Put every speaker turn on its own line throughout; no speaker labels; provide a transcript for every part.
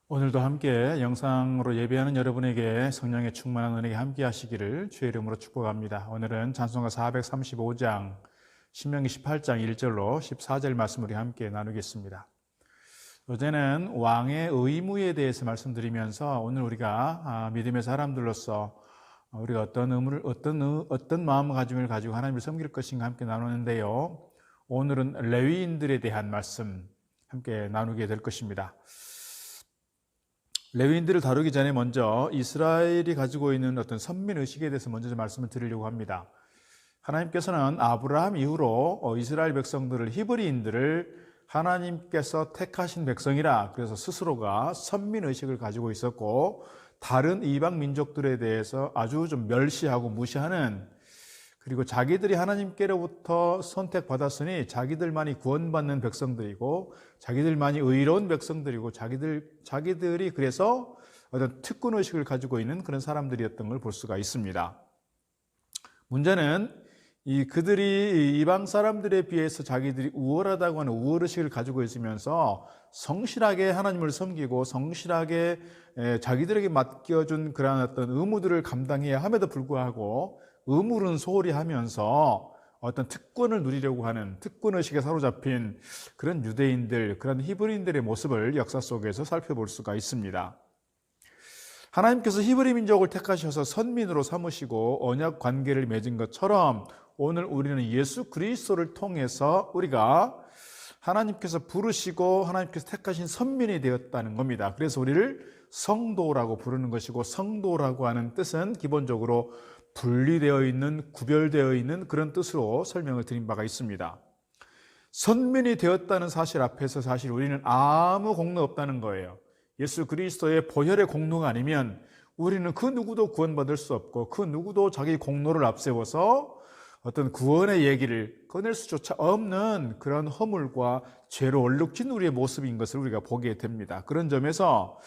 오늘도 함께 영상으로 예배하는 여러분에게 성령의 충만한 은혜가 함께 하시기를 주의 이름으로 축복합니다. 오늘은 찬송가 435장, 신명기 18장 1절로 14절 말씀을 우리 함께 나누겠습니다. 어제는 왕의 의무에 대해서 말씀드리면서 오늘 우리가 믿음의 사람들로서 우리가 어떤 마음가짐을 가지고 하나님을 섬길 것인가 함께 나누는데요. 오늘은 레위인들에 대한 말씀 함께 나누게 될 것입니다. 레위인들을 다루기 전에 먼저 이스라엘이 가지고 있는 어떤 선민의식에 대해서 먼저 좀 말씀을 드리려고 합니다. 하나님께서는 아브라함 이후로 이스라엘 백성들을, 히브리인들을 하나님께서 택하신 백성이라, 그래서 스스로가 선민의식을 가지고 있었고 다른 이방 민족들에 대해서 아주 좀 멸시하고 무시하는, 그리고 자기들이 하나님께로부터 선택받았으니 자기들만이 구원받는 백성들이고 자기들만이 의로운 백성들이고 자기들이 그래서 어떤 특권의식을 가지고 있는 그런 사람들이었던 걸 볼 수가 있습니다. 문제는 그들이 이방 사람들에 비해서 자기들이 우월하다고 하는 우월의식을 가지고 있으면서 성실하게 하나님을 섬기고 성실하게 자기들에게 맡겨준 그러한 어떤 의무들을 감당해야 함에도 불구하고 의무는 소홀히 하면서 어떤 특권을 누리려고 하는 특권의식에 사로잡힌 그런 유대인들, 그런 히브리인들의 모습을 역사 속에서 살펴볼 수가 있습니다. 하나님께서 히브리 민족을 택하셔서 선민으로 삼으시고 언약 관계를 맺은 것처럼 오늘 우리는 예수 그리스도를 통해서 우리가 하나님께서 부르시고 하나님께서 택하신 선민이 되었다는 겁니다. 그래서 우리를 성도라고 부르는 것이고, 성도라고 하는 뜻은 기본적으로 분리되어 있는, 구별되어 있는 그런 뜻으로 설명을 드린 바가 있습니다. 선민이 되었다는 사실 앞에서 사실 우리는 아무 공로 없다는 거예요. 예수 그리스도의 보혈의 공로가 아니면 우리는 그 누구도 구원받을 수 없고 그 누구도 자기 공로를 앞세워서 어떤 구원의 얘기를 꺼낼 수조차 없는 그런 허물과 죄로 얼룩진 우리의 모습인 것을 우리가 보게 됩니다. 그런 점에서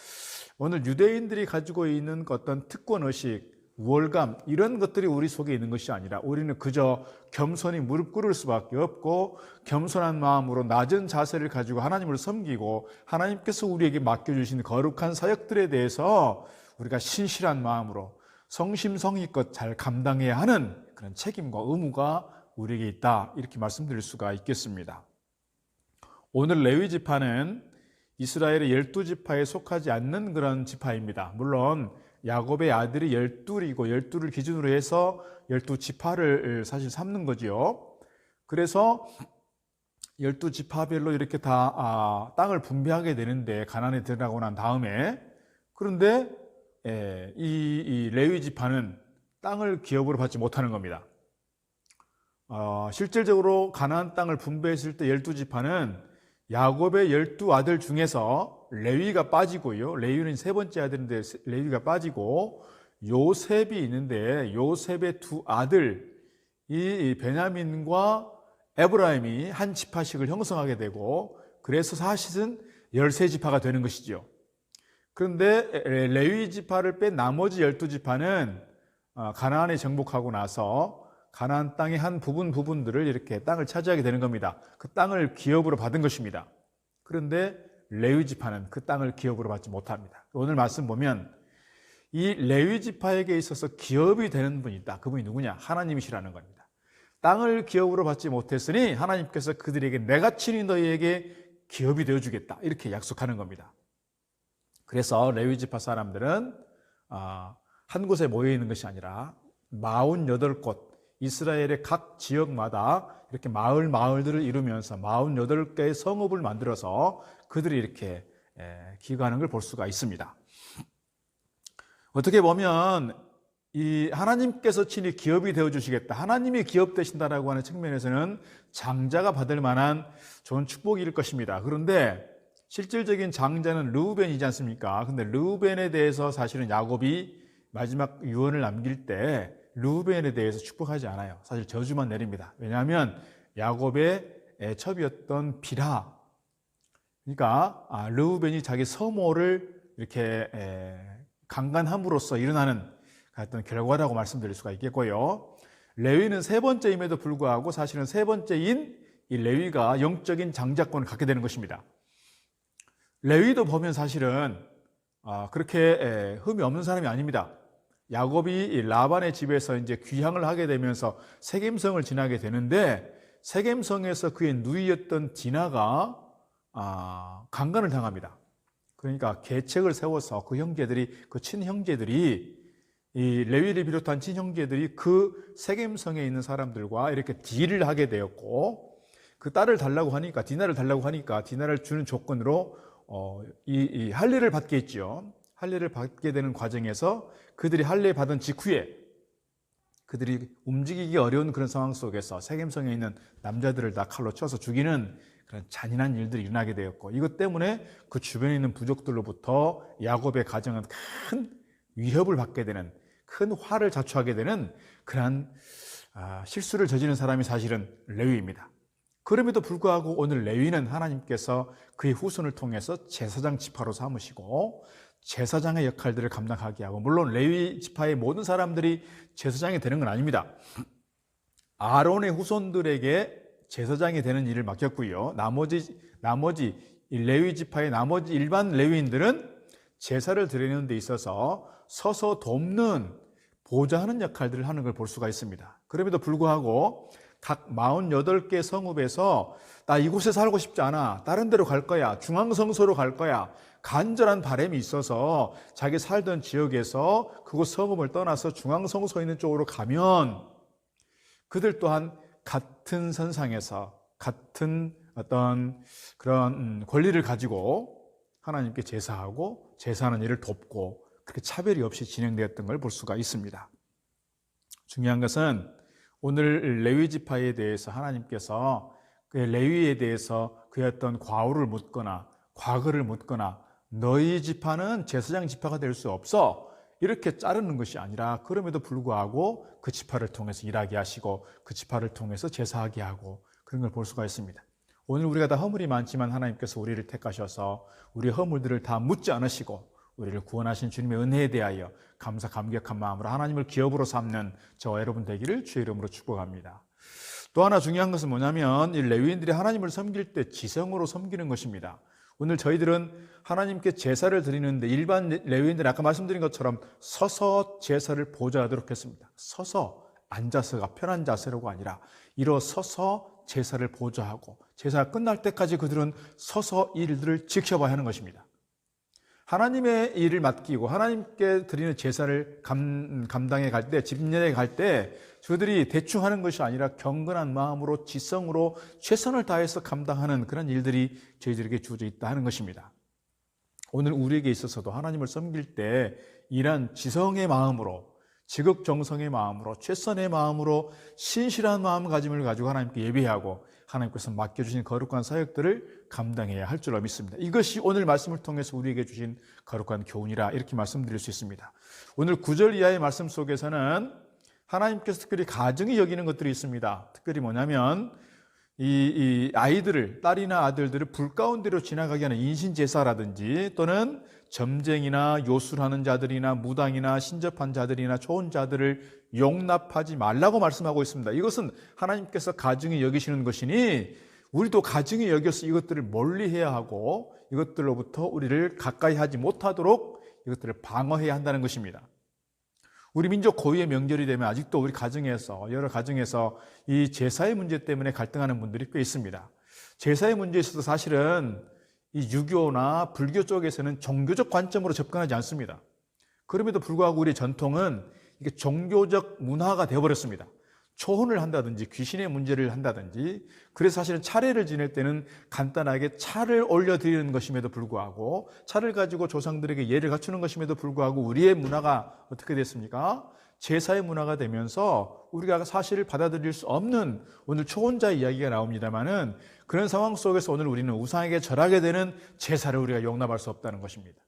오늘 유대인들이 가지고 있는 어떤 특권의식, 우월감, 이런 것들이 우리 속에 있는 것이 아니라 우리는 그저 겸손히 무릎 꿇을 수밖에 없고 겸손한 마음으로 낮은 자세를 가지고 하나님을 섬기고 하나님께서 우리에게 맡겨주신 거룩한 사역들에 대해서 우리가 신실한 마음으로 성심성의껏 잘 감당해야 하는 그런 책임과 의무가 우리에게 있다, 이렇게 말씀드릴 수가 있겠습니다. 오늘 레위 지파는 이스라엘의 12지파에 속하지 않는 그런 지파입니다. 물론 야곱의 아들이 12이고 12를 기준으로 해서 12지파를 사실 삼는 거지요. 그래서 12지파별로 이렇게 다 땅을 분배하게 되는데, 가나안에 들어가고 난 다음에, 그런데 이 레위 지파는 땅을 기업으로 받지 못하는 겁니다. 실질적으로 가나안 땅을 분배했을 때 12지파는 야곱의 12아들 중에서 레위가 빠지고요. 레위는 세 번째 아들인데 레위가 빠지고 요셉이 있는데 요셉의 두 아들, 이 베냐민과 에브라임이 한 지파씩을 형성하게 되고, 그래서 사실은 13지파가 되는 것이죠. 그런데 레위 지파를 뺀 나머지 12지파는 가나안에 정복하고 나서 가나안 땅의 한 부분들을 이렇게 땅을 차지하게 되는 겁니다. 그 땅을 기업으로 받은 것입니다. 그런데 레위 지파는 그 땅을 기업으로 받지 못합니다. 오늘 말씀 보면 이 레위 지파에게 있어서 기업이 되는 분이 있다. 그분이 누구냐? 하나님이시라는 겁니다. 땅을 기업으로 받지 못했으니 하나님께서 그들에게 내가 친히 너희에게 기업이 되어주겠다, 이렇게 약속하는 겁니다. 그래서 레위 지파 사람들은 한 곳에 모여 있는 것이 아니라 48곳, 이스라엘의 각 지역마다 이렇게 마을들을 이루면서 48개의 성읍을 만들어서 그들이 이렇게 기거하는 걸 볼 수가 있습니다. 어떻게 보면 이 하나님께서 친히 기업이 되어주시겠다, 하나님이 기업 되신다라고 하는 측면에서는 장자가 받을 만한 좋은 축복일 것입니다. 그런데 실질적인 장자는 르우벤이지 않습니까? 근데 르우벤에 대해서 사실은 야곱이 마지막 유언을 남길 때 르우벤에 대해서 축복하지 않아요. 사실 저주만 내립니다. 왜냐하면 야곱의 애첩이었던 빌하, 그러니까 르우벤이 자기 서모를 이렇게 강간함으로써 일어나는 어떤 결과라고 말씀드릴 수가 있겠고요. 레위는 세 번째임에도 불구하고 사실은 세 번째인 이 레위가 영적인 장자권을 갖게 되는 것입니다. 레위도 보면 사실은 그렇게 흠이 없는 사람이 아닙니다. 야곱이 라반의 집에서 이제 귀향을 하게 되면서 세겜성을 지나게 되는데 세겜성에서 그의 누이였던 디나가 강간을 당합니다. 그러니까 계책을 세워서 그 형제들이, 그 친형제들이, 이 레위를 비롯한 친형제들이 그 세겜성에 있는 사람들과 이렇게 딜을 하게 되었고, 그 딸을 달라고 하니까, 디나를 달라고 하니까 디나를 주는 조건으로 이 할례를 받게 했죠. 할례를 받게 되는 과정에서 그들이 할례 받은 직후에 그들이 움직이기 어려운 그런 상황 속에서 세겜성에 있는 남자들을 다 칼로 쳐서 죽이는 그런 잔인한 일들이 일어나게 되었고, 이것 때문에 그 주변에 있는 부족들로부터 야곱의 가정은 큰 위협을 받게 되는, 큰 화를 자초하게 되는 그러한 실수를 저지른 사람이 사실은 레위입니다. 그럼에도 불구하고 오늘 레위는 하나님께서 그의 후손을 통해서 제사장 지파로 삼으시고 제사장의 역할들을 감당하게 하고, 물론 레위 지파의 모든 사람들이 제사장이 되는 건 아닙니다. 아론의 후손들에게 제사장이 되는 일을 맡겼고요. 나머지 레위 지파의 나머지 일반 레위인들은 제사를 드리는 데 있어서 서서 돕는, 보좌하는 역할들을 하는 걸 볼 수가 있습니다. 그럼에도 불구하고 각 48개 성읍에서 나 이곳에 살고 싶지 않아, 다른 데로 갈 거야, 중앙성소로 갈 거야, 간절한 바람이 있어서 자기 살던 지역에서 그곳 성읍을 떠나서 중앙성소 있는 쪽으로 가면 그들 또한 같은 선상에서 같은 어떤 그런 권리를 가지고 하나님께 제사하고 제사하는 일을 돕고, 그렇게 차별이 없이 진행되었던 걸 볼 수가 있습니다. 중요한 것은 오늘 레위 지파에 대해서 하나님께서 그 레위에 대해서 그의 어떤 과오를 묻거나 과거를 묻거나 너희 지파는 제사장 지파가 될 수 없어, 이렇게 자르는 것이 아니라 그럼에도 불구하고 그 지파를 통해서 일하게 하시고 그 지파를 통해서 제사하게 하고, 그런 걸 볼 수가 있습니다. 오늘 우리가 다 허물이 많지만 하나님께서 우리를 택하셔서 우리 허물들을 다 묻지 않으시고 우리를 구원하신 주님의 은혜에 대하여 감사 감격한 마음으로 하나님을 기업으로 삼는 저와 여러분 되기를 주의 이름으로 축복합니다. 또 하나 중요한 것은 뭐냐면 이 레위인들이 하나님을 섬길 때 지성으로 섬기는 것입니다. 오늘 저희들은 하나님께 제사를 드리는데 일반 레위인들은 아까 말씀드린 것처럼 서서 제사를 보좌하도록 했습니다. 서서, 앉아서가 편한 자세로가 아니라 일어서서 제사를 보좌하고 제사가 끝날 때까지 그들은 서서 일들을 지켜봐야 하는 것입니다. 하나님의 일을 맡기고 하나님께 드리는 제사를 감당해 갈 때, 집례에 갈 때 저들이 대충 하는 것이 아니라 경건한 마음으로 지성으로 최선을 다해서 감당하는 그런 일들이 저희들에게 주어져 있다 하는 것입니다. 오늘 우리에게 있어서도 하나님을 섬길 때 이런 지성의 마음으로, 지극정성의 마음으로, 최선의 마음으로 신실한 마음가짐을 가지고 하나님께 예배하고 하나님께서 맡겨주신 거룩한 사역들을 감당해야 할 줄로 믿습니다. 이것이 오늘 말씀을 통해서 우리에게 주신 거룩한 교훈이라 이렇게 말씀드릴 수 있습니다. 오늘 9절 이하의 말씀 속에서는 하나님께서 특별히 가정이 여기는 것들이 있습니다. 특별히 뭐냐면 이 아이들을, 딸이나 아들들을 불 가운데로 지나가게 하는 인신제사라든지 또는 점쟁이나 요술하는 자들이나 무당이나 신접한 자들이나 초혼자들을 용납하지 말라고 말씀하고 있습니다. 이것은 하나님께서 가증히 여기시는 것이니 우리도 가증히 여겨서 이것들을 멀리해야 하고 이것들로부터 우리를 가까이 하지 못하도록 이것들을 방어해야 한다는 것입니다. 우리 민족 고유의 명절이 되면 아직도 우리 가정에서, 여러 가정에서 이 제사의 문제 때문에 갈등하는 분들이 꽤 있습니다. 제사의 문제에 있어서 사실은 이 유교나 불교 쪽에서는 종교적 관점으로 접근하지 않습니다. 그럼에도 불구하고 우리의 전통은 이게 종교적 문화가 되어버렸습니다. 초혼을 한다든지 귀신의 문제를 한다든지, 그래서 사실은 차례를 지낼 때는 간단하게 차를 올려드리는 것임에도 불구하고, 차를 가지고 조상들에게 예를 갖추는 것임에도 불구하고 우리의 문화가 어떻게 됐습니까? 제사의 문화가 되면서 우리가 사실을 받아들일 수 없는 오늘 초혼자의 이야기가 나옵니다만은, 그런 상황 속에서 오늘 우리는 우상에게 절하게 되는 제사를 우리가 용납할 수 없다는 것입니다.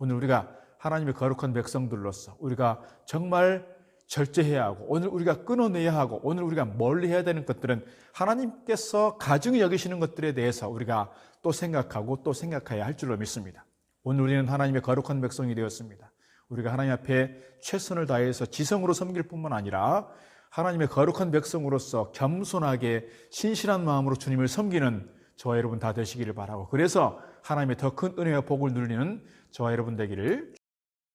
오늘 우리가 하나님의 거룩한 백성들로서 우리가 정말 절제해야 하고, 오늘 우리가 끊어내야 하고, 오늘 우리가 멀리해야 되는 것들은 하나님께서 가증히 여기시는 것들에 대해서 우리가 또 생각하고 또 생각해야 할 줄로 믿습니다. 오늘 우리는 하나님의 거룩한 백성이 되었습니다. 우리가 하나님 앞에 최선을 다해서 지성으로 섬길 뿐만 아니라 하나님의 거룩한 백성으로서 겸손하게 신실한 마음으로 주님을 섬기는 저와 여러분 다 되시기를 바라고, 그래서 하나님의 더 큰 은혜와 복을 누리는 저와 여러분 되기를